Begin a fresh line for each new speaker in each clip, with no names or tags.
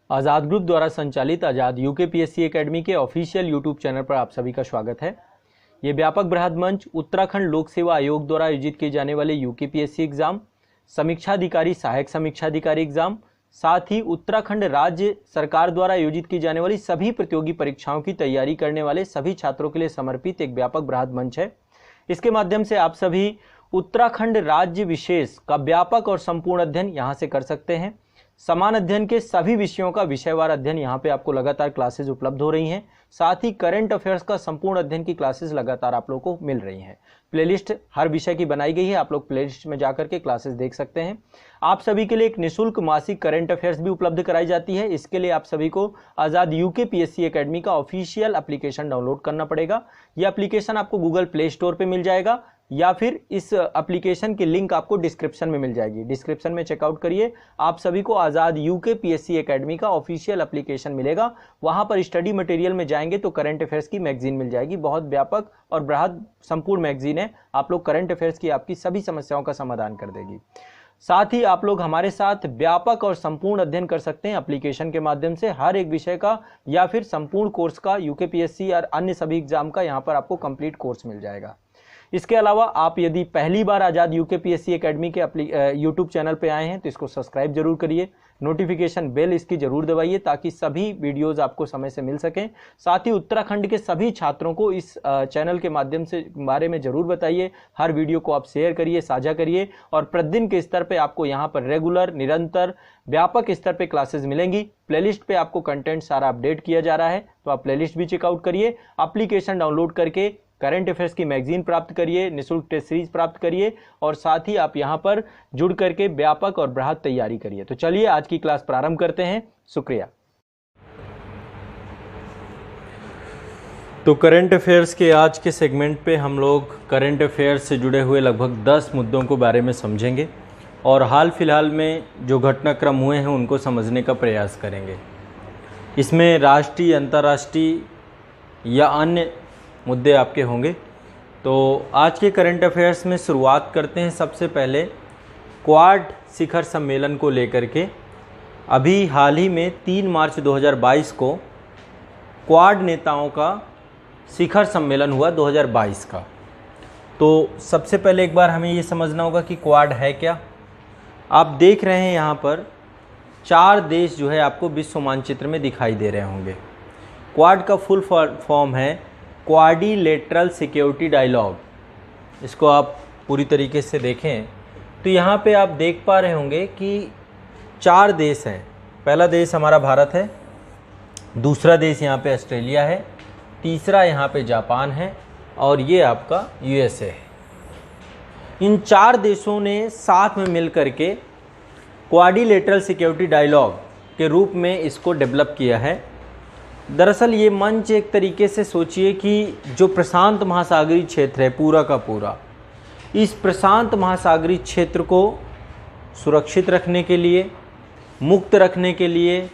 आज़ाद group द्वारा संचालित आज़ाद UKPSC academy के ऑफिशियल यूट्यूब चैनल पर आप सभी का स्वागत है। ये व्यापक बृहद मंच उत्तराखंड लोक सेवा आयोग द्वारा आयोजित किए जाने वाले यूकेपीएससी एग्जाम, समीक्षाधिकारी सहायक समीक्षाधिकारी एग्जाम, साथ ही उत्तराखंड राज्य सरकार द्वारा आयोजित की जाने वाली सभी प्रतियोगी परीक्षाओं की तैयारी करने वाले सभी छात्रों के लिए समर्पित एक व्यापक बृहद मंच है। इसके माध्यम से आप सभी उत्तराखंड राज्य विशेष का व्यापक और संपूर्ण अध्ययन यहाँ से कर सकते हैं। समान अध्ययन के सभी विषयों का विषयवार अध्ययन यहाँ पे आपको लगातार क्लासेस उपलब्ध हो रही हैं। साथ ही करंट अफेयर्स का संपूर्ण अध्ययन की क्लासेस लगातार आप लोगों को मिल रही हैं। प्लेलिस्ट हर विषय की बनाई गई है, आप लोग प्लेलिस्ट में जाकर के क्लासेस देख सकते हैं। आप सभी के लिए एक निःशुल्क मासिक करंट अफेयर्स भी उपलब्ध कराई जाती है। इसके लिए आप सभी को आज़ाद यूकेपीएससी एकेडमी का ऑफिशियल एप्लीकेशन डाउनलोड करना पड़ेगा। यह एप्लीकेशन आपको गूगल प्ले स्टोर पर मिल जाएगा या फिर इस एप्लीकेशन की लिंक आपको डिस्क्रिप्शन में मिल जाएगी। डिस्क्रिप्शन में चेकआउट करिए, आप सभी को आज़ाद यूकेपीएससी एकेडमी का ऑफिशियल एप्लीकेशन मिलेगा। वहां पर स्टडी मटेरियल में जाएंगे तो करंट अफेयर्स की मैगजीन मिल जाएगी। बहुत व्यापक और बृहद संपूर्ण मैगजीन है। आप लोग करंट अफेयर्स की आपकी सभी समस्याओं का समाधान कर देगी। साथ ही आप लोग हमारे साथ व्यापक और संपूर्ण अध्ययन कर सकते हैं एप्लीकेशन के माध्यम से। हर एक विषय का या फिर संपूर्ण कोर्स का, यूकेपीएससी और अन्य सभी एग्जाम का यहाँ पर आपको कंप्लीट कोर्स मिल जाएगा। इसके अलावा आप यदि पहली बार आज़ाद यूकेपीएससी एकेडमी के यूट्यूब चैनल पे आए हैं तो इसको सब्सक्राइब जरूर करिए, नोटिफिकेशन बेल इसकी जरूर दबाइए ताकि सभी वीडियोस आपको समय से मिल सकें। साथ ही उत्तराखंड के सभी छात्रों को इस चैनल के माध्यम से बारे में जरूर बताइए। हर वीडियो को आप शेयर करिए, साझा करिए और प्रतिदिन के स्तर पर आपको यहाँ पर रेगुलर, निरंतर, व्यापक स्तर पर क्लासेस मिलेंगी। प्लेलिस्ट पे आपको कंटेंट सारा अपडेट किया जा रहा है, तो आप प्लेलिस्ट भी चेकआउट करिए। एप्लीकेशन डाउनलोड करके करंट अफेयर्स की मैगजीन प्राप्त करिए, निःशुल्क टेस्ट सीरीज प्राप्त करिए और साथ ही आप यहां पर जुड़ करके व्यापक और बृहद तैयारी करिए। तो चलिए आज की क्लास प्रारंभ करते हैं। शुक्रिया। तो करंट अफेयर्स के आज के सेगमेंट पे हम लोग करंट अफेयर्स से जुड़े हुए लगभग 10 मुद्दों को बारे में समझेंगे और हाल फिलहाल में जो घटनाक्रम हुए हैं उनको समझने का प्रयास करेंगे। इसमें राष्ट्रीय, अंतर्राष्ट्रीय या अन्य मुद्दे आपके होंगे। तो आज के करंट अफेयर्स में शुरुआत करते हैं सबसे पहले क्वाड शिखर सम्मेलन को लेकर के। अभी हाल ही में 3 मार्च 2022 को क्वाड नेताओं का शिखर सम्मेलन हुआ 2022 का। तो सबसे पहले एक बार हमें ये समझना होगा कि क्वाड है क्या। आप देख रहे हैं यहाँ पर 4 देश जो है आपको विश्व मानचित्र में दिखाई दे रहे होंगे। क्वाड का फुल फॉर्म है क्वाड्रिलेटरल सिक्योरिटी डायलॉग। इसको आप पूरी तरीके से देखें तो यहाँ पे आप देख पा रहे होंगे कि 4 देश हैं। पहला देश हमारा भारत है, दूसरा देश यहाँ पे ऑस्ट्रेलिया है, तीसरा यहाँ पे जापान है और ये आपका यूएसए है। इन 4 देशों ने साथ में मिल करके क्वाड्रिलेटरल सिक्योरिटी डायलॉग के रूप में इसको डेवलप किया है। दरअसल ये मंच एक तरीके से सोचिए कि जो प्रशांत महासागरीय क्षेत्र है पूरा का पूरा, इस प्रशांत महासागरीय क्षेत्र को सुरक्षित रखने के लिए, मुक्त रखने के लिए,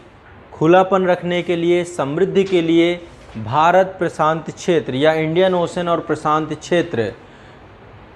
खुलापन रखने के लिए, समृद्धि के लिए भारत प्रशांत क्षेत्र या इंडियन ओशन और प्रशांत क्षेत्र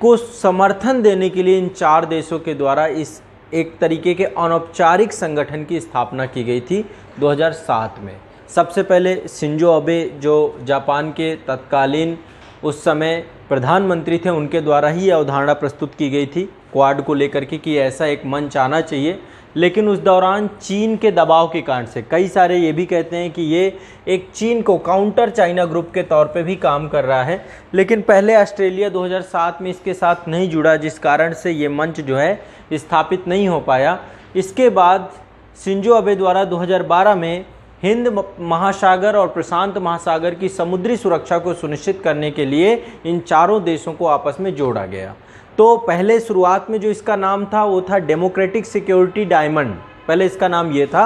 को समर्थन देने के लिए इन 4 देशों के द्वारा इस एक तरीके के अनौपचारिक संगठन की स्थापना की गई थी 2007 में। सबसे पहले शिंजो अबे जो जापान के तत्कालीन उस समय प्रधानमंत्री थे, उनके द्वारा ही यह अवधारणा प्रस्तुत की गई थी क्वाड को लेकर के कि ऐसा एक मंच आना चाहिए। लेकिन उस दौरान चीन के दबाव के कारण से कई सारे ये भी कहते हैं कि ये एक चीन को काउंटर चाइना ग्रुप के तौर पे भी काम कर रहा है। लेकिन पहले ऑस्ट्रेलिया 2007 में इसके साथ नहीं जुड़ा, जिस कारण से ये मंच जो है स्थापित नहीं हो पाया। इसके बाद शिंजो अबे द्वारा 2012 में हिंद महासागर और प्रशांत महासागर की समुद्री सुरक्षा को सुनिश्चित करने के लिए इन 4 देशों को आपस में जोड़ा गया। तो पहले शुरुआत में जो इसका नाम था वो था डेमोक्रेटिक सिक्योरिटी डायमंड, पहले इसका नाम ये था।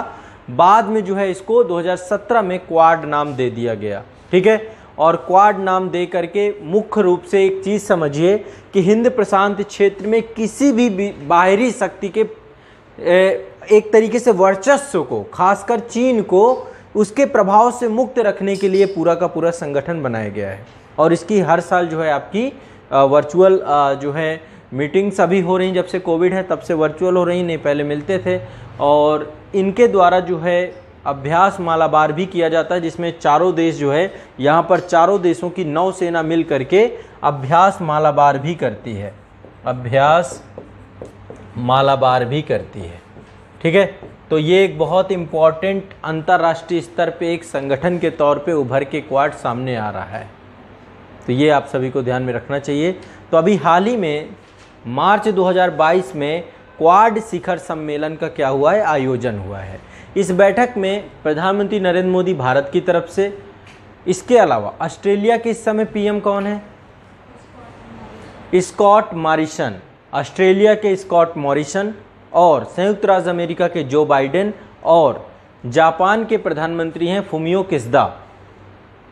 बाद में जो है इसको 2017 में क्वाड नाम दे दिया गया। ठीक है, और क्वाड नाम दे करके मुख्य रूप से एक चीज़ समझिए कि हिंद प्रशांत क्षेत्र में किसी भी बाहरी शक्ति के एक तरीके से वर्चस्व को, खासकर चीन को, उसके प्रभाव से मुक्त रखने के लिए पूरा का पूरा संगठन बनाया गया है। और इसकी हर साल जो है आपकी वर्चुअल जो है मीटिंग्स अभी हो रही, जब से कोविड है तब से वर्चुअल हो रही, नहीं पहले मिलते थे। और इनके द्वारा जो है अभ्यास मालाबार भी किया जाता है, जिसमें चारों देश जो है यहाँ पर चारों देशों की नौसेना मिल करके अभ्यास मालाबार भी करती है, अभ्यास मालाबार भी करती है। ठीक है, तो ये एक बहुत इम्पॉर्टेंट अंतर्राष्ट्रीय स्तर पे एक संगठन के तौर पे उभर के क्वाड सामने आ रहा है, तो ये आप सभी को ध्यान में रखना चाहिए। तो अभी हाल ही में मार्च 2022 में क्वाड शिखर सम्मेलन का क्या हुआ है, आयोजन हुआ है। इस बैठक में प्रधानमंत्री नरेंद्र मोदी भारत की तरफ से, इसके अलावा ऑस्ट्रेलिया के इस समय पीएम कौन है, स्कॉट मॉरिसन, ऑस्ट्रेलिया के स्कॉट मॉरिसन, और संयुक्त राज्य अमेरिका के जो बाइडेन, और जापान के प्रधानमंत्री हैं फुमियो किशिदा।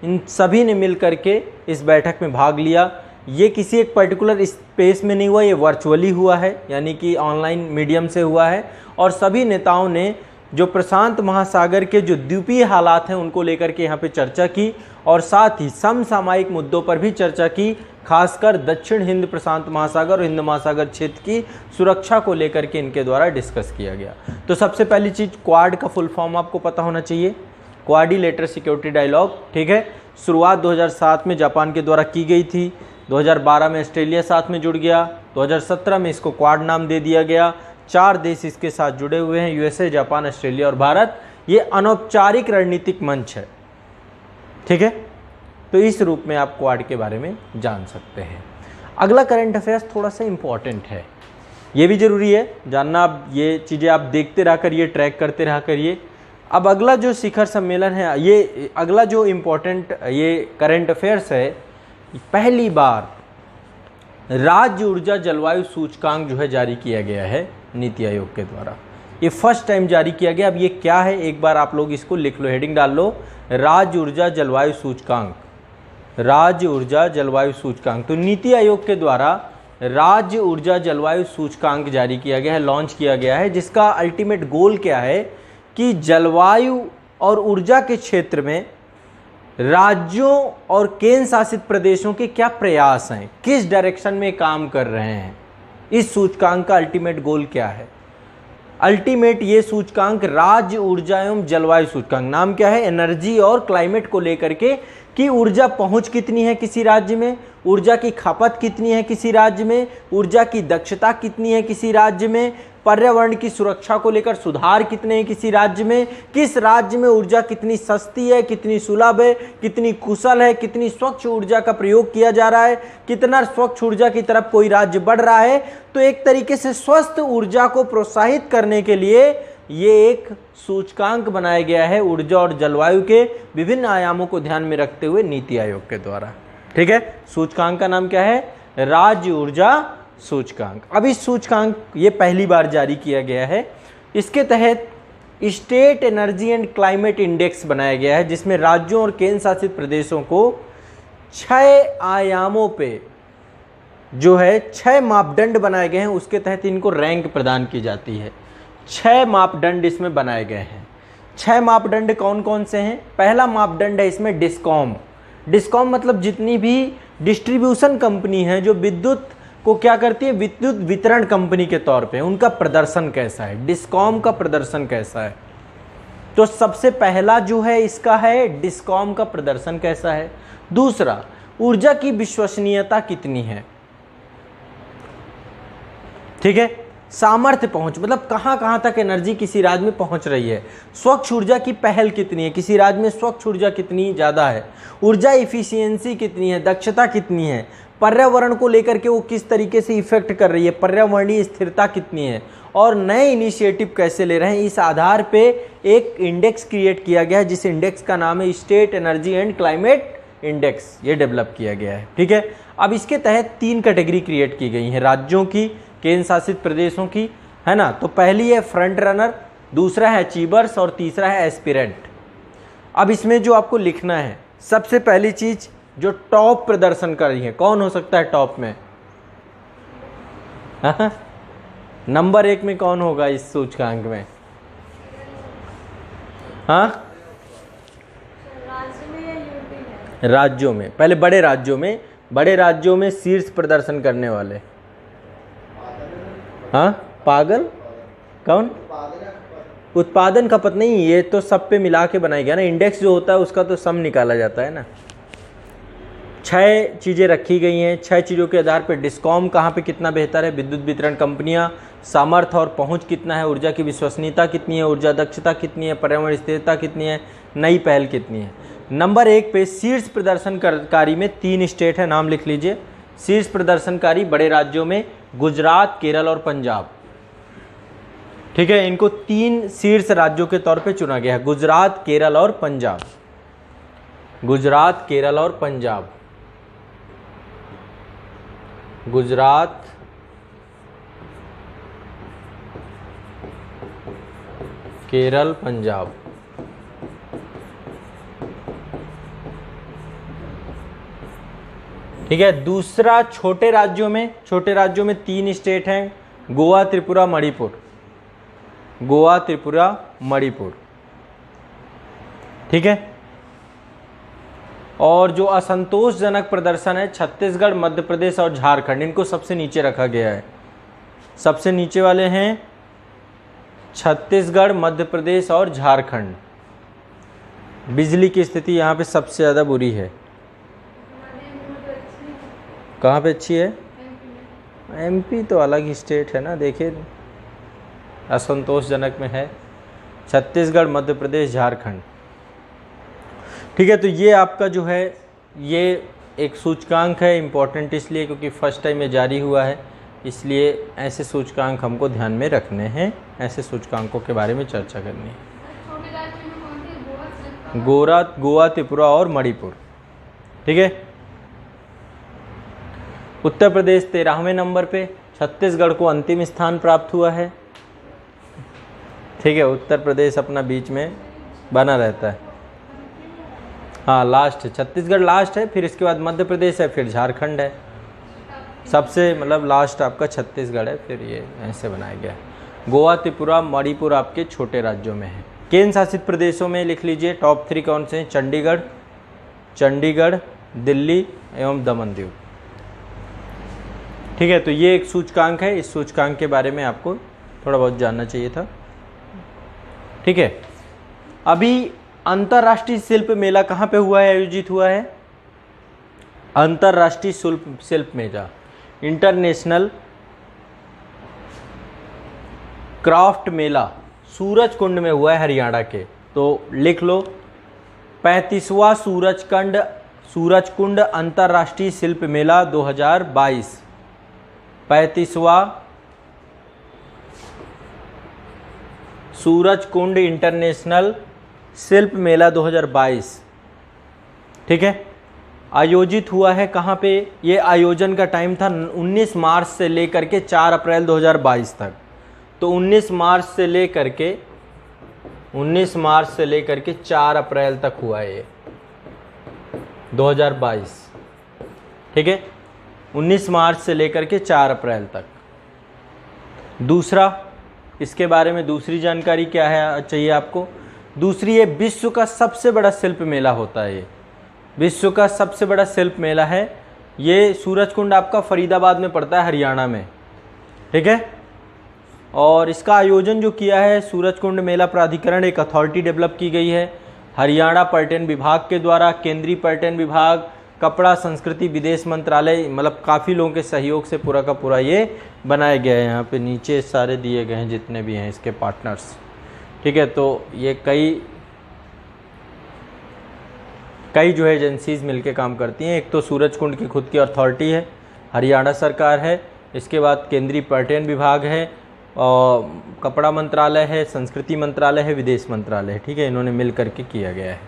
इन सभी ने मिलकर के इस बैठक में भाग लिया। ये किसी एक पर्टिकुलर स्पेस में नहीं हुआ, ये वर्चुअली हुआ है, यानी कि ऑनलाइन मीडियम से हुआ है। और सभी नेताओं ने जो प्रशांत महासागर के जो द्वीपीय हालात हैं उनको लेकर के यहाँ पे चर्चा की, और साथ ही समसामयिक मुद्दों पर भी चर्चा की, खासकर दक्षिण हिंद प्रशांत महासागर और हिंद महासागर क्षेत्र की सुरक्षा को लेकर के इनके द्वारा डिस्कस किया गया। तो सबसे पहली चीज़, क्वाड का फुल फॉर्म आपको पता होना चाहिए, क्वाड्रिलेटरल सिक्योरिटी डायलॉग। ठीक है, शुरुआत 2007 में जापान के द्वारा की गई थी, 2012 में ऑस्ट्रेलिया साथ में जुड़ गया, 2017 में इसको क्वाड नाम दे दिया गया। 4 देश इसके साथ जुड़े हुए हैं, यूएसए, जापान, ऑस्ट्रेलिया और भारत। ये अनौपचारिक रणनीतिक मंच है। ठीक है, तो इस रूप में आप क्वाड के बारे में जान सकते हैं। अगला करंट अफेयर्स थोड़ा सा इम्पॉर्टेंट है, ये भी ज़रूरी है जानना। अब ये चीज़ें आप देखते रहा करिए, ट्रैक करते रहा करिए। अब अगला जो शिखर सम्मेलन है, ये अगला जो इम्पोर्टेंट ये करंट अफेयर्स है, पहली बार राज्य ऊर्जा जलवायु सूचकांक जो है जारी किया गया है नीति आयोग के द्वारा। ये फर्स्ट टाइम जारी किया गया। अब ये क्या है, एक बार आप लोग इसको लिख लो, हेडिंग डाल लो, राज्य ऊर्जा जलवायु सूचकांक, राज्य ऊर्जा जलवायु सूचकांक। तो नीति आयोग के द्वारा राज्य ऊर्जा जलवायु सूचकांक जारी किया गया है, लॉन्च किया गया है, जिसका अल्टीमेट गोल क्या है कि जलवायु और ऊर्जा के क्षेत्र में राज्यों और केंद्र शासित प्रदेशों के क्या प्रयास हैं, किस डायरेक्शन में काम कर रहे हैं। इस सूचकांक का अल्टीमेट गोल क्या है, अल्टीमेट ये सूचकांक राज्य ऊर्जा एवं जलवायु सूचकांक, नाम क्या है, एनर्जी और क्लाइमेट को लेकर के, कि ऊर्जा पहुंच कितनी है किसी राज्य में, ऊर्जा की खपत कितनी है किसी राज्य में, ऊर्जा की दक्षता कितनी है किसी राज्य में, पर्यावरण की सुरक्षा को लेकर सुधार कितने हैं किसी राज्य में, किस राज्य में ऊर्जा कितनी सस्ती है, कितनी सुलभ है, कितनी कुशल है, कितनी स्वच्छ ऊर्जा का प्रयोग किया जा रहा है, कितना स्वच्छ ऊर्जा की तरफ कोई राज्य बढ़ रहा है। तो एक तरीके से स्वस्थ ऊर्जा को प्रोत्साहित करने के लिए ये एक सूचकांक बनाया गया है ऊर्जा और जलवायु के विभिन्न आयामों को ध्यान में रखते हुए नीति आयोग के द्वारा। ठीक है, सूचकांक का नाम क्या है, राज्य ऊर्जा सूचकांक। अब इस सूचकांक ये पहली बार जारी किया गया है। इसके तहत state energy and climate index बनाया गया है, जिसमें राज्यों और केंद्र शासित प्रदेशों को 6 आयामों पे जो है 6 मापदंड बनाए गए हैं, उसके तहत इनको रैंक प्रदान की जाती है। 6 मापदंड इसमें बनाए गए हैं। 6 मापदंड कौन कौन से हैं, पहला मापदंड है इसमें डिस्कॉम। डिस्कॉम मतलब जितनी भी डिस्ट्रीब्यूशन कंपनी है जो विद्युत को क्या करती है, विद्युत वितरण कंपनी के तौर पे, उनका प्रदर्शन कैसा है, डिस्कॉम का प्रदर्शन कैसा है। तो सबसे पहला जो है इसका है डिस्कॉम का प्रदर्शन कैसा है। दूसरा, ऊर्जा की विश्वसनीयता कितनी है। ठीक है, सामर्थ्य पहुंच मतलब कहां कहां तक एनर्जी किसी राज्य में पहुंच रही है। स्वच्छ ऊर्जा की पहल कितनी है, किसी राज्य में स्वच्छ ऊर्जा कितनी ज़्यादा है, ऊर्जा इफिशियंसी कितनी है, दक्षता कितनी है, पर्यावरण को लेकर के वो किस तरीके से इफेक्ट कर रही है, पर्यावरणीय स्थिरता कितनी है, और नए इनिशिएटिव कैसे ले रहे हैं। इस आधार पे एक इंडेक्स क्रिएट किया गया है, जिस इंडेक्स का नाम है state energy and climate index, ये डेवलप किया गया है। ठीक है, अब इसके तहत 3 कैटेगरी क्रिएट की गई हैं, राज्यों की, केंद्र शासित प्रदेशों की, है ना। तो पहली है फ्रंट रनर, दूसरा है अचीवर्स और तीसरा है एस्पिरेंट। अब इसमें जो आपको लिखना है, सबसे पहली चीज जो टॉप प्रदर्शन कर रही है, कौन हो सकता है टॉप में, नंबर 1 में कौन होगा इस सूचकांक में, हाँ, राज्यों में, पहले बड़े राज्यों में शीर्ष प्रदर्शन करने वाले, हाँ, पागल कौन, उत्पादन खपत नहीं, ये तो सब पे मिला के बनाया गया ना। इंडेक्स जो होता है उसका तो सम निकाला जाता है ना। 6 चीज़ें रखी गई हैं। 6 चीज़ों के आधार पर डिस्कॉम कहाँ पे कितना बेहतर है, विद्युत वितरण कंपनियाँ, सामर्थ्य और पहुंच कितना है, ऊर्जा की विश्वसनीयता कितनी है, ऊर्जा दक्षता कितनी है, पर्यावरण स्थिरता कितनी है, नई पहल कितनी है। नंबर 1 पे शीर्ष प्रदर्शनकारी में 3 स्टेट है, नाम लिख लीजिए। शीर्ष प्रदर्शनकारी बड़े राज्यों में गुजरात, केरल और पंजाब। ठीक है, इनको 3 शीर्ष राज्यों के तौर पे चुना गया है, गुजरात, केरल और पंजाब। गुजरात, केरल और पंजाब। गुजरात, केरल, पंजाब। ठीक है, दूसरा छोटे राज्यों में 3 स्टेट हैं, गोवा, त्रिपुरा, मणिपुर। गोवा, त्रिपुरा, मणिपुर। ठीक है, और जो असंतोषजनक प्रदर्शन है, छत्तीसगढ़, मध्य प्रदेश और झारखंड, इनको सबसे नीचे रखा गया है। सबसे नीचे वाले हैं छत्तीसगढ़, मध्य प्रदेश और झारखंड। बिजली की स्थिति यहाँ पे सबसे ज़्यादा बुरी है। कहाँ पे अच्छी है? एमपी तो अलग ही स्टेट है ना, देखिए असंतोषजनक में है छत्तीसगढ़, मध्य प्रदेश, झारखंड। ठीक है, तो ये आपका जो है ये एक सूचकांक है, इम्पोर्टेंट इसलिए क्योंकि फर्स्ट टाइम ये जारी हुआ है, इसलिए ऐसे सूचकांक हमको ध्यान में रखने हैं, ऐसे सूचकांकों के बारे में चर्चा करनी है। गोवा, त्रिपुरा और मणिपुर। ठीक है, उत्तर प्रदेश 13वें नंबर पे, छत्तीसगढ़ को अंतिम स्थान प्राप्त हुआ है। ठीक है, उत्तर प्रदेश अपना बीच में बना रहता है। हाँ, लास्ट है, छत्तीसगढ़ लास्ट है, फिर इसके बाद मध्य प्रदेश है, फिर झारखंड है। सबसे मतलब लास्ट आपका छत्तीसगढ़ है, फिर ये ऐसे बनाया गया है। गोवा, त्रिपुरा, मणिपुर आपके छोटे राज्यों में है। केंद्र शासित प्रदेशों में लिख लीजिए टॉप 3 कौन से हैं? चंडीगढ़, दिल्ली एवं दमन दीव। ठीक है, तो ये एक सूचकांक है, इस सूचकांक के बारे में आपको थोड़ा बहुत जानना चाहिए था। ठीक है, अभी अंतर्राष्ट्रीय शिल्प मेला कहाँ पे हुआ है, आयोजित हुआ है? अंतर्राष्ट्रीय शिल्प मेला, इंटरनेशनल क्राफ्ट मेला सूरजकुंड में हुआ है, हरियाणा के। तो लिख लो 35वां सूरजकुंड अंतर्राष्ट्रीय शिल्प मेला 2022। 35वां सूरजकुंड इंटरनेशनल शिल्प मेला 2022। ठीक है, आयोजित हुआ है कहाँ पे? ये आयोजन का टाइम था 19 मार्च से लेकर के 4 अप्रैल 2022 तक। तो 19 मार्च से लेकर के 4 अप्रैल तक हुआ है ये 2022। ठीक है, 19 मार्च से लेकर के 4 अप्रैल तक। दूसरा, इसके बारे में दूसरी जानकारी क्या है चाहिए आपको? दूसरी, ये विश्व का सबसे बड़ा शिल्प मेला होता है। ये विश्व का सबसे बड़ा शिल्प मेला है। ये सूरजकुंड आपका फरीदाबाद में पड़ता है, हरियाणा में। ठीक है, और इसका आयोजन जो किया है सूरजकुंड मेला प्राधिकरण, एक अथॉरिटी डेवलप की गई है हरियाणा पर्यटन विभाग के द्वारा। केंद्रीय पर्यटन विभाग, कपड़ा, संस्कृति, विदेश मंत्रालय, मतलब काफ़ी लोगों के सहयोग से पूरा का पूरा ये बनाया गया है। यहाँ पे नीचे सारे दिए गए हैं जितने भी हैं इसके पार्टनर्स। ठीक है, तो ये कई जो है एजेंसीज मिलके काम करती हैं। एक तो सूरजकुंड की खुद की अथॉरिटी है, हरियाणा सरकार है, इसके बाद केंद्रीय पर्यटन विभाग है, और कपड़ा मंत्रालय है, संस्कृति मंत्रालय है, विदेश मंत्रालय है। ठीक है, इन्होंने मिल करके किया गया है।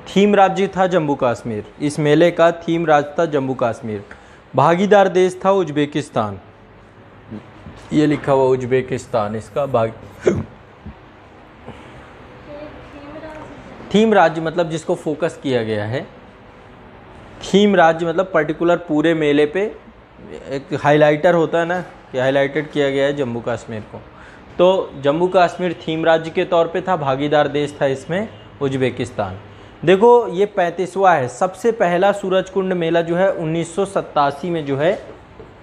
थीम राज्य था जम्मू कश्मीर। इस मेले का थीम राज्य था जम्मू कश्मीर। भागीदार देश था उज्बेकिस्तान। ये लिखा हुआ उज्बेकिस्तान इसका थीम राज्य मतलब जिसको फोकस किया गया है। थीम राज्य मतलब पर्टिकुलर पूरे मेले पे एक हाइलाइटर होता है ना, कि हाइलाइटेड किया गया है जम्मू कश्मीर को। तो जम्मू कश्मीर थीम राज्य के तौर पे था, भागीदार देश था इसमें उज्बेकिस्तान। देखो ये 35वां है। सबसे पहला सूरजकुंड मेला जो है 1987 में जो है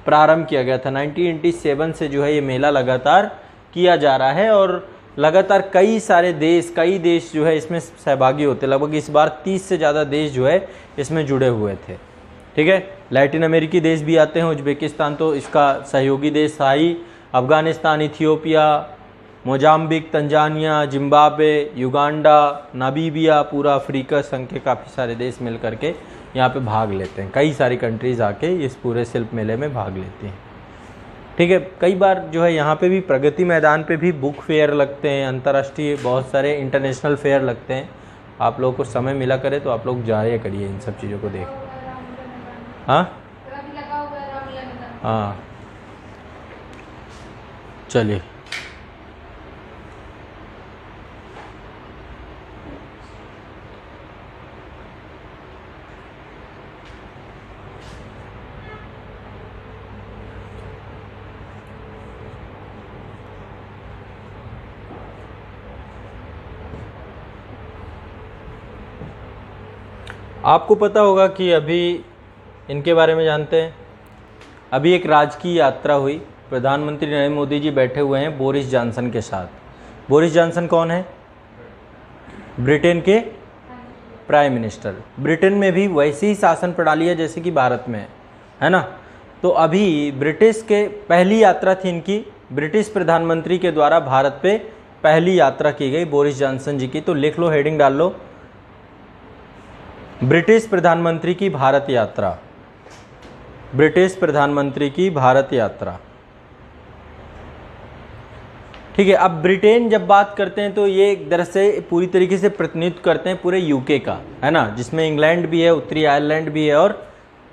प्रारंभ किया गया था। 1987 से जो है ये मेला लगातार किया जा रहा है, और लगातार कई सारे देश, कई देश जो है इसमें सहभागी होते हैं। लगभग इस बार 30 से ज़्यादा देश जो है इसमें जुड़े हुए थे। ठीक है, लैटिन अमेरिकी देश भी आते हैं। उज्बेकिस्तान तो इसका सहयोगी देश था ही, Afghanistan, Ethiopia, Mozambique, Tanzania, Zimbabwe, Uganda, Namibia, पूरा अफ्रीका संघ के काफ़ी सारे देश मिल करके यहाँ पे भाग लेते हैं। कई सारी कंट्रीज़ आके इस पूरे शिल्प मेले में भाग लेती हैं। ठीक है, कई बार जो है यहाँ पे भी प्रगति मैदान पे भी बुक फेयर लगते हैं, अंतर्राष्ट्रीय बहुत सारे इंटरनेशनल फेयर लगते हैं। आप लोगों को समय मिला करे तो आप लोग जाया करिए इन सब चीज़ों को देख। हाँ हाँ, चलिए। आपको पता होगा कि अभी इनके बारे में जानते हैं, अभी एक राजकीय यात्रा हुई, प्रधानमंत्री नरेंद्र मोदी जी बैठे हुए हैं बोरिस जॉनसन के साथ। बोरिस जॉनसन कौन है? ब्रिटेन के प्राइम मिनिस्टर। ब्रिटेन में भी वैसी ही शासन प्रणाली है जैसे कि भारत में है ना। तो अभी ब्रिटिश के पहली यात्रा थी इनकी, ब्रिटिश प्रधानमंत्री के द्वारा भारत पे पहली यात्रा की गई बोरिस जॉनसन जी की। तो लिख लो, हेडिंग डाल लो, ब्रिटिश प्रधानमंत्री की भारत यात्रा। ब्रिटिश प्रधानमंत्री की भारत यात्रा। ठीक है, अब ब्रिटेन जब बात करते हैं तो ये एक तरह से पूरी तरीके से प्रतिनिधित्व करते हैं पूरे यूके का, है ना, जिसमें इंग्लैंड भी है, उत्तरी आयरलैंड भी है और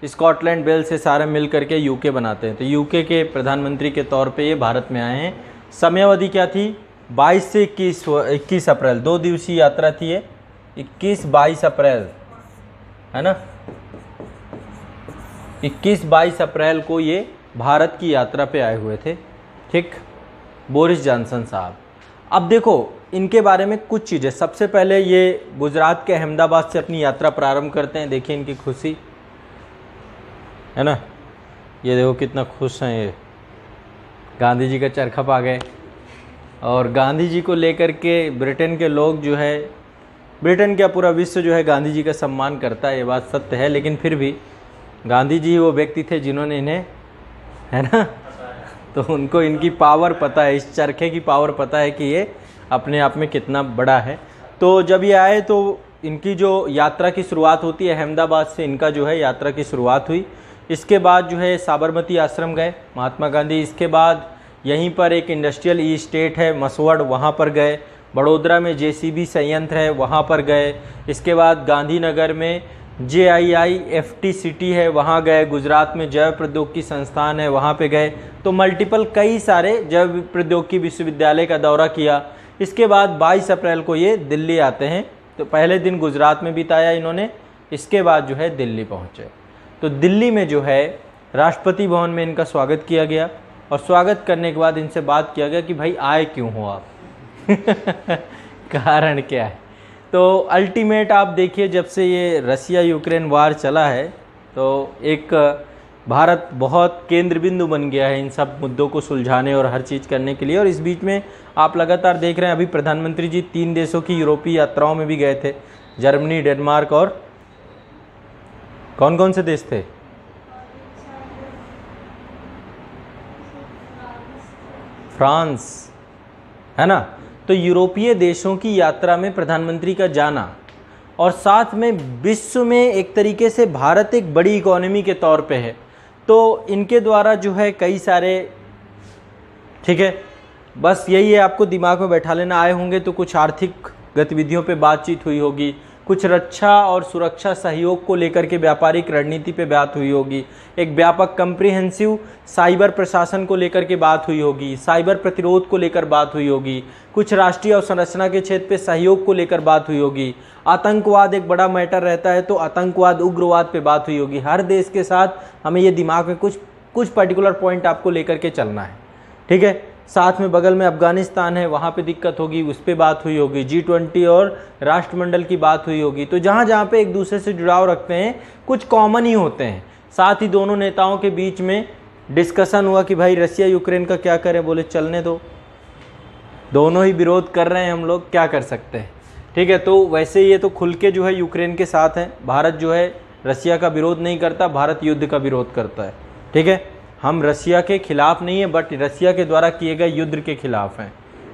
स्कॉटलैंड, वेल्स से सारे मिल करके यूके बनाते हैं। तो यूके के प्रधानमंत्री के तौर पे ये भारत में आए हैं। समयावधि क्या थी? 22 से 21 अप्रैल, 2 दिवसीय यात्रा थी ये, 21-22 अप्रैल, है ना। 21-22 अप्रैल को ये भारत की यात्रा पे आए हुए थे। ठीक, बोरिस जॉनसन साहब। अब देखो इनके बारे में कुछ चीज़ें। सबसे पहले ये गुजरात के अहमदाबाद से अपनी यात्रा प्रारंभ करते हैं। देखिए इनकी खुशी, है ना, ये देखो कितना खुश हैं ये। गांधी जी का चरखा पा गए और गांधी जी को लेकर के ब्रिटेन के लोग जो है, ब्रिटेन का पूरा विश्व जो है गांधी जी का सम्मान करता है, ये बात सत्य है। लेकिन फिर भी गांधी जी वो व्यक्ति थे जिन्होंने इन्हें, है ना, तो उनको इनकी पावर पता है, इस चरखे की पावर पता है कि ये अपने आप में कितना बड़ा है। तो जब ये आए तो इनकी जो यात्रा की शुरुआत होती है अहमदाबाद से, इनका जो है यात्रा की शुरुआत हुई। इसके बाद जो है साबरमती आश्रम गए महात्मा गांधी। इसके बाद यहीं पर एक इंडस्ट्रियल ई स्टेट है मसवड़, वहाँ पर गए। बड़ोदरा में JCB संयंत्र है, वहाँ पर गए। इसके बाद गांधीनगर में JIIFT सिटी है, वहाँ गए। गुजरात में जैव प्रौद्योगिकी संस्थान है, वहाँ पे गए। तो मल्टीपल कई सारे जैव प्रौद्योगिकी विश्वविद्यालय का दौरा किया। इसके बाद 22 अप्रैल को ये दिल्ली आते हैं। तो पहले दिन गुजरात में बिताया इन्होंने, इसके बाद जो है दिल्ली पहुँचे। तो दिल्ली में जो है राष्ट्रपति भवन में इनका स्वागत किया गया और स्वागत करने के बाद इनसे बात किया गया कि भाई आए क्यों हो आप कारण क्या है। तो अल्टीमेट आप देखिए, जब से ये रसिया यूक्रेन वार चला है तो एक भारत बहुत केंद्र बिंदु बन गया है इन सब मुद्दों को सुलझाने और हर चीज़ करने के लिए। और इस बीच में आप लगातार देख रहे हैं अभी प्रधानमंत्री जी 3 देशों की यूरोपीय यात्राओं में भी गए थे, जर्मनी, डेनमार्क और कौन कौन से देश थे? फ्रांस, है ना। तो यूरोपीय देशों की यात्रा में प्रधानमंत्री का जाना और साथ में विश्व में एक तरीके से भारत एक बड़ी इकोनॉमी के तौर पे है, तो इनके द्वारा जो है कई सारे, ठीक है, बस यही है, आपको दिमाग में बैठा लेना। आए होंगे तो कुछ आर्थिक गतिविधियों पे बातचीत हुई होगी, कुछ रक्षा और सुरक्षा सहयोग को लेकर के व्यापारिक रणनीति पे बात हुई होगी, एक व्यापक कंप्रिहेंसिव साइबर प्रशासन को लेकर के बात हुई होगी, साइबर प्रतिरोध को लेकर बात हुई होगी, कुछ राष्ट्रीय अवसंरचना के क्षेत्र पे सहयोग को लेकर बात हुई होगी, आतंकवाद एक बड़ा मैटर रहता है तो आतंकवाद, उग्रवाद पे बात हुई होगी। हर देश के साथ हमें ये दिमाग में कुछ पर्टिकुलर पॉइंट आपको लेकर के चलना है, ठीक है। साथ में बगल में अफगानिस्तान है, वहाँ पे दिक्कत होगी, उस पर बात हुई होगी, G20 और राष्ट्रमंडल की बात हुई होगी। तो जहाँ जहाँ पे एक दूसरे से जुड़ाव रखते हैं कुछ कॉमन ही होते हैं। साथ ही दोनों नेताओं के बीच में डिस्कशन हुआ कि भाई रसिया यूक्रेन का क्या करें, बोले चलने दो, दोनों ही विरोध कर रहे हैं, हम लोग क्या कर सकते हैं। ठीक है, तो वैसे ये तो खुल के जो है यूक्रेन के साथ हैं। भारत जो है रसिया का विरोध नहीं करता, भारत युद्ध का विरोध करता है। ठीक है, हम रसिया के खिलाफ नहीं है, बट रसिया के द्वारा किए गए युद्ध के खिलाफ हैं।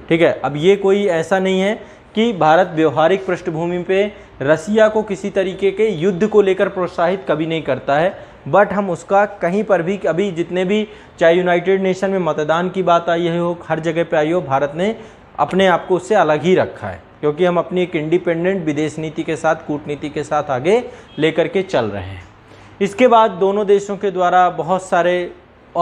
ठीक है, अब ये कोई ऐसा नहीं है कि भारत व्यवहारिक पृष्ठभूमि पे रसिया को किसी तरीके के युद्ध को लेकर प्रोत्साहित कभी नहीं करता है, बट हम उसका कहीं पर भी अभी जितने भी चाहे यूनाइटेड नेशन में मतदान की बात आई हो, हर जगह पे आई हो, भारत ने अपने आप को उससे अलग ही रखा है, क्योंकि हम अपनी एक इंडिपेंडेंट विदेश नीति के साथ, कूटनीति के साथ आगे लेकर के चल रहे हैं। इसके बाद दोनों देशों के द्वारा बहुत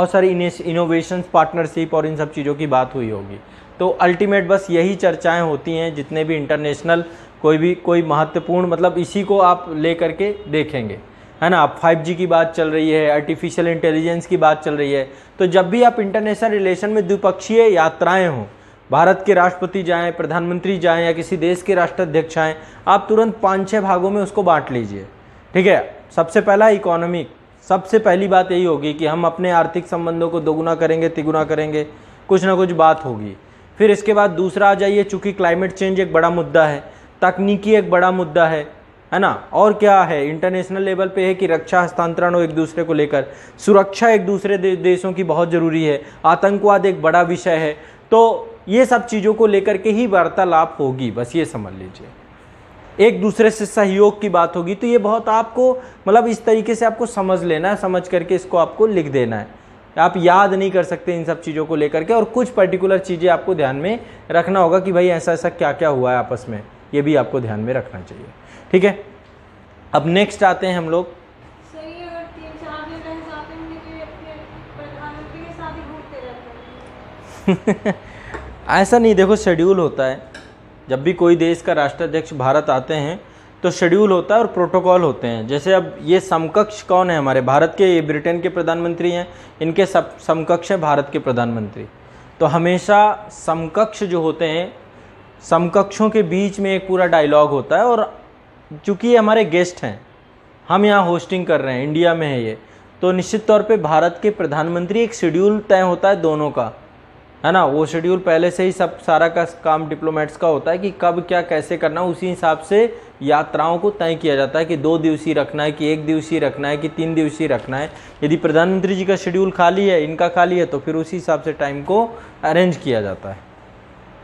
सारी इनोवेशंस, पार्टनरशिप और इन सब चीज़ों की बात हुई होगी। तो अल्टीमेट बस यही चर्चाएं होती हैं जितने भी इंटरनेशनल कोई महत्वपूर्ण, मतलब इसी को आप ले करके देखेंगे, है ना। अब 5G की बात चल रही है, आर्टिफिशियल इंटेलिजेंस की बात चल रही है। तो जब भी आप इंटरनेशनल रिलेशन में द्विपक्षीय यात्राएं हों, भारत के राष्ट्रपति जाएं, प्रधानमंत्री जाएं या किसी देश के राष्ट्राध्यक्ष आएँ, आप तुरंत 5-6 भागों में उसको बांट लीजिए। ठीक है, सबसे पहला इकोनॉमिक, सबसे पहली बात यही होगी कि हम अपने आर्थिक संबंधों को दोगुना करेंगे, तिगुना करेंगे, कुछ ना कुछ बात होगी। फिर इसके बाद दूसरा आ जाइए, चूंकि क्लाइमेट चेंज एक बड़ा मुद्दा है, तकनीकी एक बड़ा मुद्दा है ना। और क्या है, इंटरनेशनल लेवल पे है कि रक्षा हस्तांतरण हो एक दूसरे को लेकर, सुरक्षा एक दूसरे देशों की बहुत ज़रूरी है, आतंकवाद एक बड़ा विषय है। तो ये सब चीज़ों को लेकर के ही वार्तालाप होगी, बस ये समझ लीजिए। एक दूसरे से सहयोग की बात होगी। तो ये बहुत आपको, मतलब इस तरीके से आपको समझ लेना है, समझ करके इसको आपको लिख देना है। आप याद नहीं कर सकते इन सब चीज़ों को लेकर के, और कुछ पर्टिकुलर चीज़ें आपको ध्यान में रखना होगा कि भाई ऐसा ऐसा क्या क्या हुआ है आपस में, ये भी आपको ध्यान में रखना चाहिए। ठीक है, अब नेक्स्ट आते हैं हम लोग। ऐसा नहीं, देखो शेड्यूल होता है। जब भी कोई देश का राष्ट्राध्यक्ष भारत आते हैं तो शेड्यूल होता है और प्रोटोकॉल होते हैं। जैसे अब ये समकक्ष कौन है हमारे भारत के, ये ब्रिटेन के प्रधानमंत्री हैं, इनके सब समकक्ष हैं भारत के प्रधानमंत्री। तो हमेशा समकक्ष जो होते हैं, समकक्षों के बीच में एक पूरा डायलॉग होता है। और चूँकि ये हमारे गेस्ट हैं, हम यहाँ होस्टिंग कर रहे हैं, इंडिया में है ये, तो निश्चित तौर पे भारत के प्रधानमंत्री, एक शेड्यूल तय होता है दोनों का, है ना। वो शेड्यूल पहले से ही सब सारा का काम डिप्लोमेट्स का होता है कि कब क्या कैसे करना, उसी हिसाब से यात्राओं को तय किया जाता है कि 2 दिवसीय रखना है, कि 1 दिवसीय रखना है, कि 3 दिवसीय रखना है। यदि प्रधानमंत्री जी का शेड्यूल खाली है, इनका खाली है, तो फिर उसी हिसाब से टाइम को अरेंज किया जाता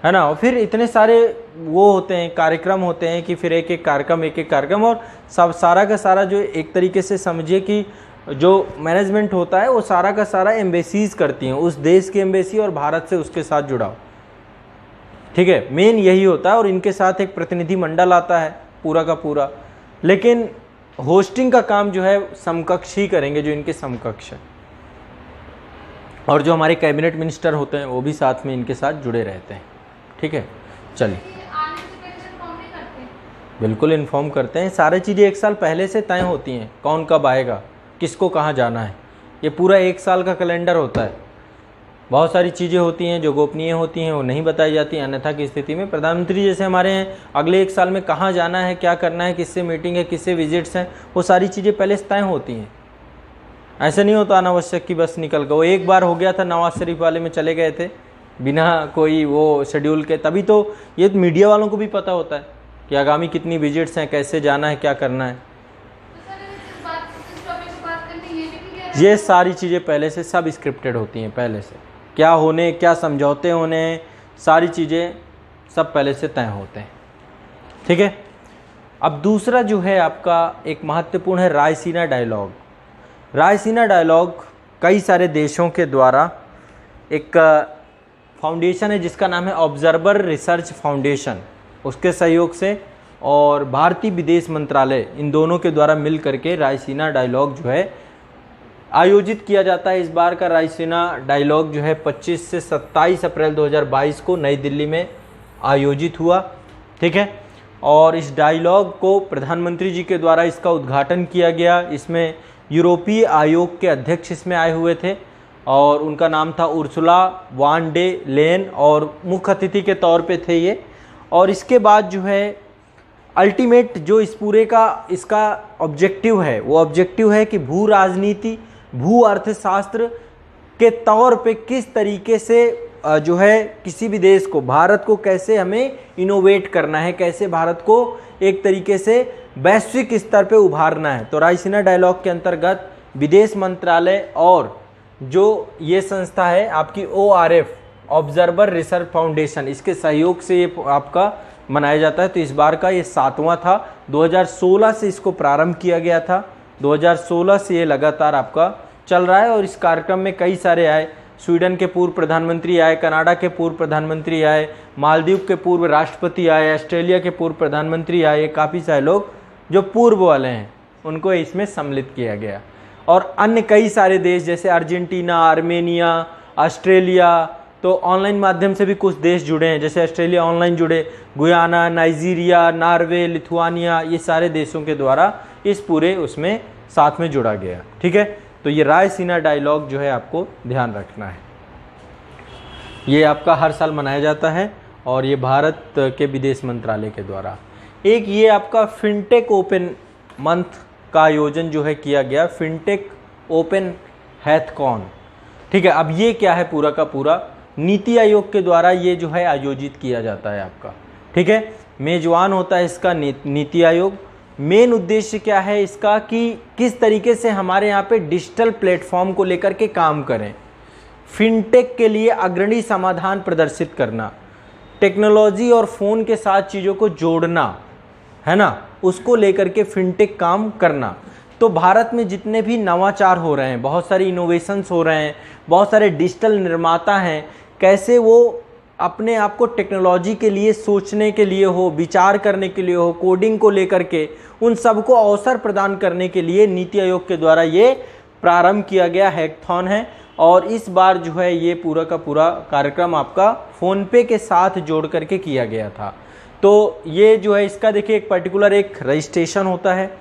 है ना। और फिर इतने सारे वो होते हैं, कार्यक्रम होते हैं कि फिर एक एक कार्यक्रम, और सब सारा का सारा जो एक तरीके से समझिए कि जो मैनेजमेंट होता है वो सारा का सारा एम्बेसीज करती हैं, उस देश की एम्बेसी और भारत से उसके साथ जुड़ाव। ठीक है, मेन यही होता है। और इनके साथ एक प्रतिनिधि मंडल आता है पूरा का पूरा, लेकिन होस्टिंग का काम जो है समकक्ष ही करेंगे, जो इनके समकक्ष है। और जो हमारे कैबिनेट मिनिस्टर होते हैं वो भी साथ में इनके साथ जुड़े रहते हैं। ठीक है, चलिए, बिल्कुल इन्फॉर्म करते हैं। सारी चीज़ें 1 साल पहले से तय होती हैं, कौन कब आएगा, किसको कहाँ जाना है, ये पूरा 1 साल का कैलेंडर होता है। बहुत सारी चीज़ें होती हैं जो गोपनीय होती हैं, वो नहीं बताई जाती। अन्यथा की स्थिति में प्रधानमंत्री जैसे हमारे हैं, अगले 1 साल में कहाँ जाना है, क्या करना है, किससे मीटिंग है, किससे विजिट्स हैं, वो सारी चीज़ें पहले से तय होती हैं। ऐसा नहीं होता अनावश्यक कि बस निकल गए। वो एक बार हो गया था, नवाज शरीफ वाले में चले गए थे बिना कोई वो शेड्यूल के। तभी तो ये मीडिया वालों को भी पता होता है कि आगामी कितनी विजिट्स हैं, कैसे जाना है, क्या करना है। ये सारी चीज़ें पहले से सब स्क्रिप्टेड होती हैं, पहले से क्या होने, क्या समझौते होने, सारी चीज़ें सब पहले से तय होते हैं। ठीक है, अब दूसरा जो है आपका एक महत्वपूर्ण है रायसीना डायलॉग। रायसीना डायलॉग कई सारे देशों के द्वारा एक फाउंडेशन है जिसका नाम है ऑब्जर्वर रिसर्च फाउंडेशन, उसके सहयोग से और भारतीय विदेश मंत्रालय, इन दोनों के द्वारा मिल करके रायसीना डायलॉग जो है आयोजित किया जाता है। इस बार का रायसीना डायलॉग जो है 25 से 27 अप्रैल 2022 को नई दिल्ली में आयोजित हुआ। ठीक है, और इस डायलॉग को प्रधानमंत्री जी के द्वारा इसका उद्घाटन किया गया। इसमें यूरोपीय आयोग के अध्यक्ष इसमें आए हुए थे और उनका नाम था उर्सुला वान डे लेन, और मुख्य अतिथि के तौर पे थे ये। और इसके बाद जो है अल्टीमेट जो इस पूरे का इसका ऑब्जेक्टिव है, वो ऑब्जेक्टिव है कि भू राजनीति, भू अर्थशास्त्र के तौर पे किस तरीके से जो है किसी भी देश को, भारत को कैसे हमें इनोवेट करना है, कैसे भारत को एक तरीके से वैश्विक स्तर पे उभारना है। तो रायसीना डायलॉग के अंतर्गत विदेश मंत्रालय और जो ये संस्था है आपकी ORF, ऑब्जर्वर रिसर्च फाउंडेशन, इसके सहयोग से ये आपका मनाया जाता है। तो इस बार का ये 7वां था। 2016 से इसको प्रारंभ किया गया था, 2016 से ये लगातार आपका चल रहा है। और इस कार्यक्रम में कई सारे आए, स्वीडन के पूर्व प्रधानमंत्री आए, कनाडा के पूर्व प्रधानमंत्री आए, मालदीव के पूर्व राष्ट्रपति आए, ऑस्ट्रेलिया के पूर्व प्रधानमंत्री आए, काफ़ी सारे लोग जो पूर्व वाले हैं उनको इसमें सम्मिलित किया गया। और अन्य कई सारे देश जैसे अर्जेंटीना, आर्मेनिया, ऑस्ट्रेलिया, तो ऑनलाइन माध्यम से भी कुछ देश जुड़े हैं, जैसे ऑस्ट्रेलिया ऑनलाइन जुड़े, गुयाना, नाइजीरिया, नॉर्वे, लिथुआनिया, ये सारे देशों के द्वारा इस पूरे उसमें साथ में जुड़ा गया। ठीक है, तो ये रायसीना डायलॉग जो है आपको ध्यान रखना है। ये आपका हर साल मनाया जाता है और ये भारत के विदेश मंत्रालय के द्वारा। एक ये आपका फिनटेक ओपन मंथ का आयोजन जो है किया गया, फिनटेक ओपन हैथकॉन। ठीक है, अब ये क्या है, पूरा का पूरा नीति आयोग के द्वारा ये जो है आयोजित किया जाता है आपका। ठीक है, मेजबान होता है इसका नीति आयोग। मेन उद्देश्य क्या है इसका कि किस तरीके से हमारे यहाँ पे डिजिटल प्लेटफॉर्म को लेकर के काम करें, फिनटेक के लिए अग्रणी समाधान प्रदर्शित करना, टेक्नोलॉजी और फ़ोन के साथ चीज़ों को जोड़ना है ना, उसको लेकर के फिनटेक काम करना। तो भारत में जितने भी नवाचार हो रहे हैं, बहुत सारे इनोवेशंस हो रहे हैं, बहुत सारे डिजिटल निर्माता हैं, कैसे वो अपने आप को टेक्नोलॉजी के लिए सोचने के लिए हो, विचार करने के लिए हो, कोडिंग को लेकर के उन सबको अवसर प्रदान करने के लिए नीति आयोग के द्वारा ये प्रारंभ किया गया हैकाथॉन है। और इस बार जो है ये पूरा का पूरा कार्यक्रम आपका फ़ोनपे के साथ जोड़ करके किया गया था। तो ये जो है इसका देखिए एक पर्टिकुलर एक रजिस्ट्रेशन होता है।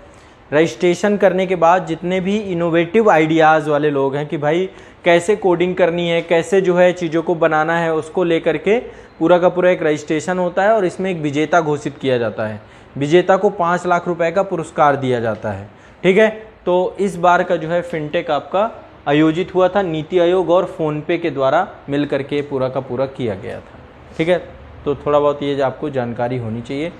रजिस्ट्रेशन करने के बाद जितने भी इनोवेटिव आइडियाज़ वाले लोग हैं कि भाई कैसे कोडिंग करनी है, कैसे जो है चीज़ों को बनाना है, उसको लेकर के पूरा का पूरा एक रजिस्ट्रेशन होता है और इसमें एक विजेता घोषित किया जाता है। विजेता को 5 लाख रुपए का पुरस्कार दिया जाता है। ठीक है, तो इस बार का जो है फिनटेक आपका आयोजित हुआ था, नीति आयोग और फ़ोनपे के द्वारा मिल करके पूरा का पूरा किया गया था। ठीक है, तो थोड़ा बहुत ये आपको जानकारी होनी चाहिए।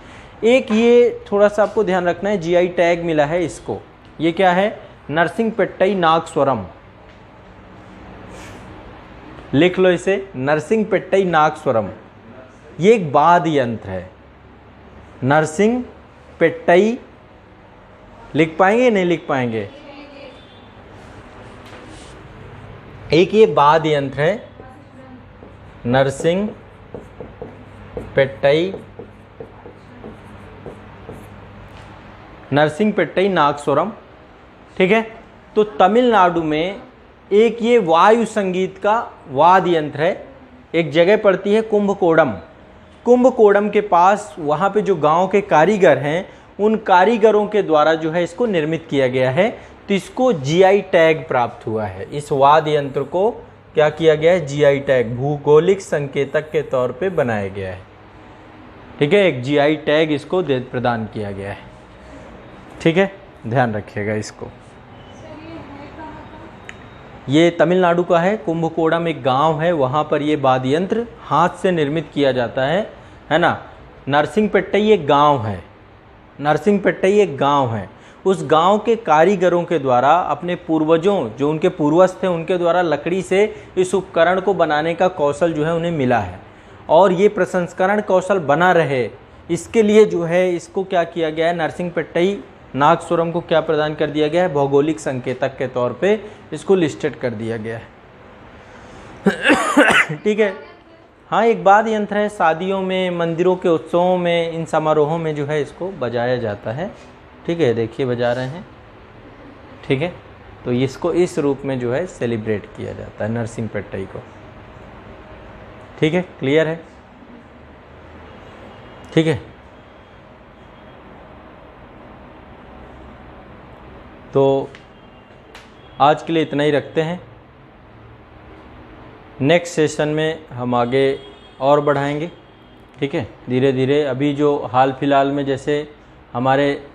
एक ये थोड़ा सा आपको ध्यान रखना है, GI टैग मिला है इसको। ये क्या है, नरसिंहपेट्टई नागस्वरम, लिख लो इसे, नरसिंहपेट्टई नागस्वरम। ये एक वाद्य यंत्र है, नरसिंहपेट्टई, लिख पाएंगे नहीं लिख पाएंगे? एक ये वाद्य यंत्र है, नरसिंहपेट्टई नागस्वरम। ठीक है, तो तमिलनाडु में एक ये वायु संगीत का वाद्य यंत्र है। एक जगह पड़ती है कुंभकोणम, कुंभकोणम के पास, वहाँ पे जो गांव के कारीगर हैं उन कारीगरों के द्वारा जो है इसको निर्मित किया गया है। तो इसको GI टैग प्राप्त हुआ है। इस वाद्य यंत्र को क्या किया गया है, GI टैग, भौगोलिक संकेतक के तौर पे बनाया गया है। ठीक है, एक GI टैग इसको प्रदान किया गया है। ठीक है, ध्यान रखिएगा इसको। ये तमिलनाडु का है, कुंभकोणम एक गांव है, वहाँ पर ये वाद्य यंत्र हाथ से निर्मित किया जाता है ना। नरसिंहपेट्टई एक गांव है, नरसिंहपेट्टई एक गांव है। उस गांव के कारीगरों के द्वारा अपने पूर्वजों, जो उनके पूर्वज थे, उनके द्वारा लकड़ी से इस उपकरण को बनाने का कौशल जो है उन्हें मिला है। और ये प्रसंस्करण कौशल बना रहे, इसके लिए जो है इसको क्या किया गया है, नरसिंहपेट्टई नागस्वरम को क्या प्रदान कर दिया गया है, भौगोलिक संकेतक के तौर पे इसको लिस्टेड कर दिया गया है। ठीक है, हाँ, एक वाद्य यंत्र है, शादियों में, मंदिरों के उत्सवों में, इन समारोहों में जो है इसको बजाया जाता है। ठीक है, देखिए बजा रहे हैं। ठीक है, तो इसको इस रूप में जो है सेलिब्रेट किया जाता है नरसिंहपेट्टई को। ठीक है, क्लियर है? ठीक है, तो आज के लिए इतना ही रखते हैं। नेक्स्ट सेशन में हम आगे और बढ़ाएंगे। ठीक है, धीरे धीरे। अभी जो हाल फिलहाल में जैसे हमारे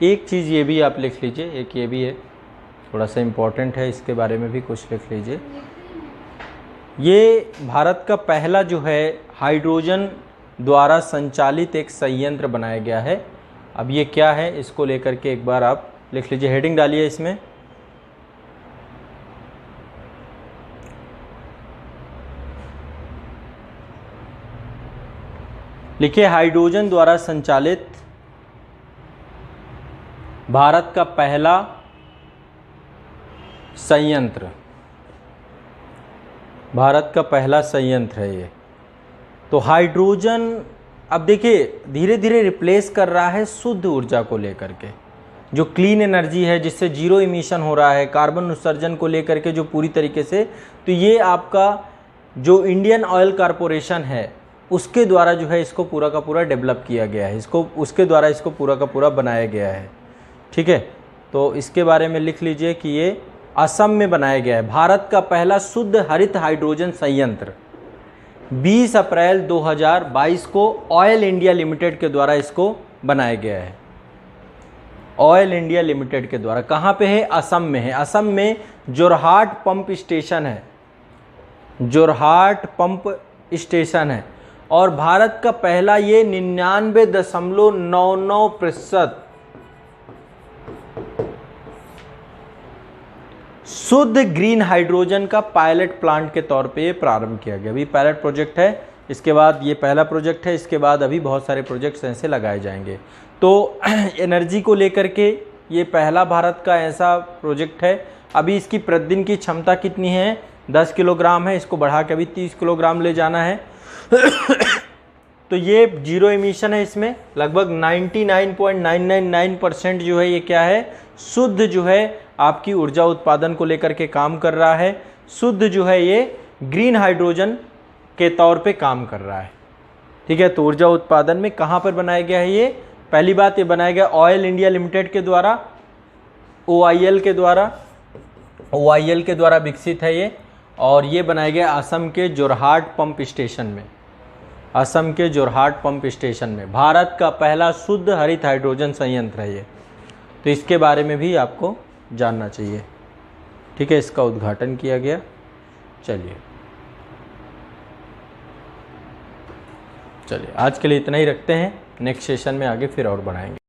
एक चीज़ ये भी आप लिख लीजिए, एक ये भी है, थोड़ा सा इम्पोर्टेंट है, इसके बारे में भी कुछ लिख लीजिए। ये भारत का पहला जो है हाइड्रोजन द्वारा संचालित एक संयंत्र बनाया गया है। अब ये क्या है, इसको लेकर के एक बार आप लिख लीजिए, हेडिंग डालिए इसमें। लिखिए हाइड्रोजन द्वारा संचालित भारत का पहला संयंत्र, भारत का पहला संयंत्र है ये। तो हाइड्रोजन अब देखिए धीरे धीरे रिप्लेस कर रहा है शुद्ध ऊर्जा को लेकर के, जो क्लीन एनर्जी है, जिससे जीरो इमिशन हो रहा है, कार्बन उत्सर्जन को लेकर के जो पूरी तरीके से, तो ये आपका जो इंडियन ऑयल कॉरपोरेशन है उसके द्वारा जो है इसको पूरा का पूरा डेवलप किया गया है, इसको उसके द्वारा इसको पूरा का पूरा बनाया गया है। ठीक है, तो इसके बारे में लिख लीजिए कि ये असम में बनाया गया है। भारत का पहला शुद्ध हरित हाइड्रोजन संयंत्र 20 अप्रैल 2022 को ऑयल इंडिया लिमिटेड के द्वारा इसको बनाया गया है। ऑयल इंडिया लिमिटेड के द्वारा कहाँ पे है, असम में है। असम में जोरहाट पंप स्टेशन है, जोरहाट पंप स्टेशन है। और भारत का पहला ये 99.99% शुद्ध ग्रीन हाइड्रोजन का पायलट प्लांट के तौर पे ये प्रारंभ किया गया। अभी पायलट प्रोजेक्ट है, इसके बाद ये पहला प्रोजेक्ट है, इसके बाद अभी बहुत सारे प्रोजेक्ट्स ऐसे लगाए जाएंगे। तो एनर्जी को लेकर के ये पहला भारत का ऐसा प्रोजेक्ट है। अभी इसकी प्रतिदिन की क्षमता कितनी है, 10 किलोग्राम है, इसको बढ़ा के अभी 30 किलोग्राम ले जाना है। तो ये जीरो इमिशन है, इसमें लगभग 99.999% जो है ये क्या है, शुद्ध जो है आपकी ऊर्जा उत्पादन को लेकर के काम कर रहा है। शुद्ध जो है ये ग्रीन हाइड्रोजन के तौर पे काम कर रहा है। ठीक है, तो ऊर्जा उत्पादन में कहाँ पर बनाया गया है ये, पहली बात ये बनाया गया ऑयल इंडिया लिमिटेड के द्वारा, OIL के द्वारा, OIL के द्वारा विकसित है ये। और ये बनाया गया असम के जोरहाट पंप स्टेशन में, असम के जोरहाट पंप स्टेशन में। भारत का पहला शुद्ध हरित हाइड्रोजन संयंत्र है ये, तो इसके बारे में भी आपको जानना चाहिए। ठीक है, इसका उद्घाटन किया गया। चलिए आज के लिए इतना ही रखते हैं, नेक्स्ट सेशन में आगे फिर और बढ़ाएंगे।